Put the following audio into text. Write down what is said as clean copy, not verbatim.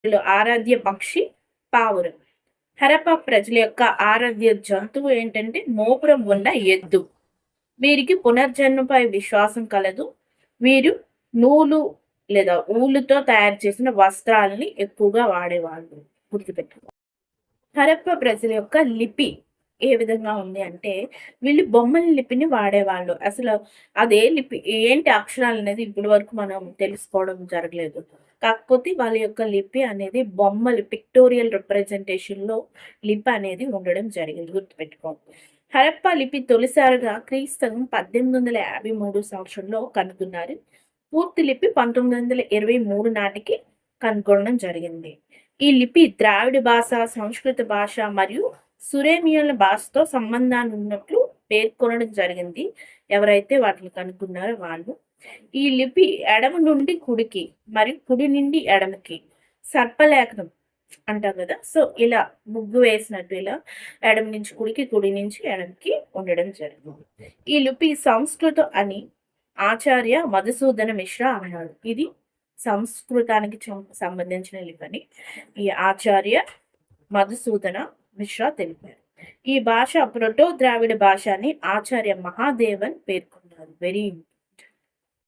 ఆరాధ్య పక్షి పావురం. హరప్పా ప్రజల యొక్క ఆరాధ్య జంతువు ఏంటంటే మోపురం ఉన్న ఎద్దు. వీరికి పునర్జన్మపై విశ్వాసం కలదు. వీరు నూలు లేదా ఊలుతో తయారు చేసిన వస్త్రాలని ఎక్కువగా వాడేవాళ్ళు. గుర్తుపెట్టుకో. హరప్పా ప్రజల యొక్క లిపి ఏ విధంగా ఉంది అంటే, వీళ్ళు బొమ్మల లిపిని వాడేవాళ్ళు. అసలు అదే లిపి ఏంటి అక్షరాలనేది ఇప్పటి వరకు మనం తెలుసుకోవడం జరగలేదు. కాకపోతే వాళ్ళ యొక్క లిపి అనేది బొమ్మలు పిక్టోరియల్ రిప్రజెంటేషన్‌లో లిపి అనేది ఉండడం జరిగింది. గుర్తుపెట్టుకోండి. హరప్పా లిపి తొలిసారిగా క్రీస్తు 1853 సంవత్సరంలో కనుగొన్నారు. పూర్తి లిపి 1923 నాటికి కనుగొనడం జరిగింది. ఈ లిపి ద్రావిడ భాష, సంస్కృత భాష మరియు సురేమియన్ల భాషతో సంబంధాన్ని ఉన్నట్లు పేర్కొనడం జరిగింది. ఎవరైతే వాటిని కనుక్కున్నారో వాళ్ళు. ఈ లిపి ఎడమ నుండి కుడికి మరియు కుడి నుండి ఎడమకి సర్పలేఖనం అంటాం కదా! సో, ఇలా ముగ్గు వేసినట్టు ఇలా ఎడమ నుంచి కుడికి, కుడి నుంచి ఎడమకి ఉండడం జరిగింది. ఈ లిపి సంస్కృతం అని ఆచార్య మధుసూదన మిశ్రా అన్నాడు. ఇది సంస్కృతానికి సంబంధించిన లిపని ఈ ఆచార్య మధుసూదన మిశ్రా తెలిపారు. ఈ భాష ప్రోటో ద్రావిడ భాష అని ఆచార్య మహాదేవన్ పేర్కొన్నారు. వెరీ